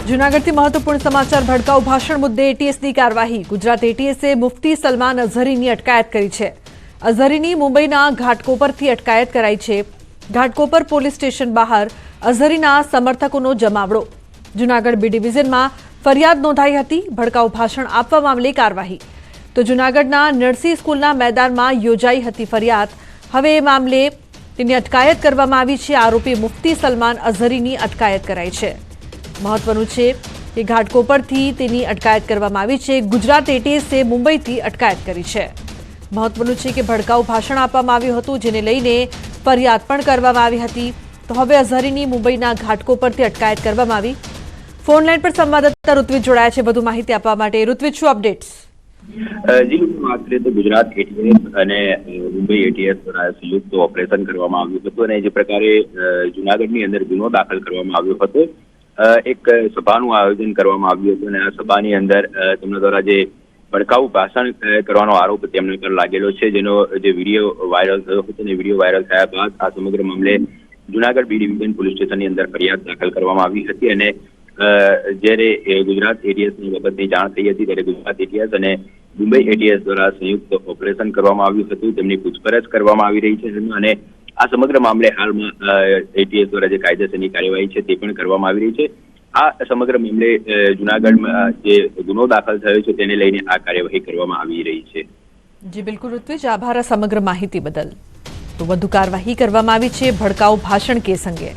જૂનાગઢથી મહત્વપૂર્ણ સમાચાર ભડકાઉ ભાષણ મુદ્દે એટીએસની કાર્યવાહી ગુજરાત એટીએસે મુફ્તી સલમાન અઝહરીની અટકાયત કરી છે। અઝહરીની મુંબઈના ઘાટકોપરથી અટકાયત કરાઈ છે। ઘાટકોપર પોલીસ સ્ટેશન બહાર અઝહરીના સમર્થકોનો જમાવડો। જૂનાગઢ બી ડિવિઝનમાં ફરિયાદ નોંધાઈ હતી। ભડકાઉ ભાષણ આપવા મામલે કાર્યવાહી તો જૂનાગઢના નરસી સ્કૂલના મેદાનમાં યોજાઈ હતી ફરિયાદ। હવે એ મામલે તેની અટકાયત કરવામાં આવી છે। આરોપી મુફ્તી સલમાન અઝહરીની અટકાયત કરાઈ છે। મહત્વનું છે કે ઘાટકોપરથી તેની અટકાયત કરવામાં આવી છે। ગુજરાત એટીએસે મુંબઈથી અટકાયત કરી છે। મહત્વનું છે કે ભડકાઉ ભાષણ આપવામાં આવ્યું હતું જેને લઈને ફરિયાદ પણ કરવામાં આવી હતી। તો હવે અઝહરીની મુંબઈના ઘાટકોપરથી અટકાયત કરવામાં આવી। ફોન લાઈન પર સંવાદદાતા ઋત્વિજ જોડાયા છે વધુ માહિતી આપવા માટે। ઋત્વિજ, શું અપડેટ્સ? જી, વાત કરીએ તો ગુજરાત એટીએસ અને મુંબઈ એટીએસ દ્વારા સંયુક્ત ઓપરેશન કરવામાં આવ્યું હતું અને જે પ્રકારે જૂનાગઢની અંદર ગુનો દાખલ કરવામાં આવ્યો હતો, એક સભાનું આયોજન કરવામાં આવ્યું હતું અને આ સભાની અંદર તેમના દ્વારા જે ભડકાઉ ભાષણ કરવાનો આરોપ તેમના પર લાગેલો છે, જેનો જે વિડીયો વાયરલ થયો હતો અને વિડીયો વાયરલ થયા બાદ આ સમગ્ર મામલે જૂનાગઢ બી ડિવિઝન પોલીસ સ્ટેશનની અંદર ફરિયાદ દાખલ કરવામાં આવી હતી અને જ્યારે ગુજરાત એટીએસની બાબતની જાણ થઈ હતી ત્યારે ગુજરાત એટીએસ અને મુંબઈ એટીએસ દ્વારા સંયુક્ત ઓપરેશન કરવામાં આવ્યું હતું। તેમની પૂછપરછ કરવામાં આવી રહી છે અને આ સમગ્ર મામલે હાલમાં એટીએસ દ્વારા જે કાયદેસરની કાર્યવાહી છે તે પણ કરવામાં આવી રહી છે। આ સમગ્ર મામલે જૂનાગઢમાં જે ગુનો દાખલ થયો છે તેને લઈને આ કાર્યવાહી કરવામાં આવી રહી છે। જી બિલકુલ ઋત્વિજ, આભાર આ સમગ્ર માહિતી બદલ। તો વધુ કાર્યવાહી કરવામાં આવી છે ભડકાઉ ભાષણ કેસ અંગે।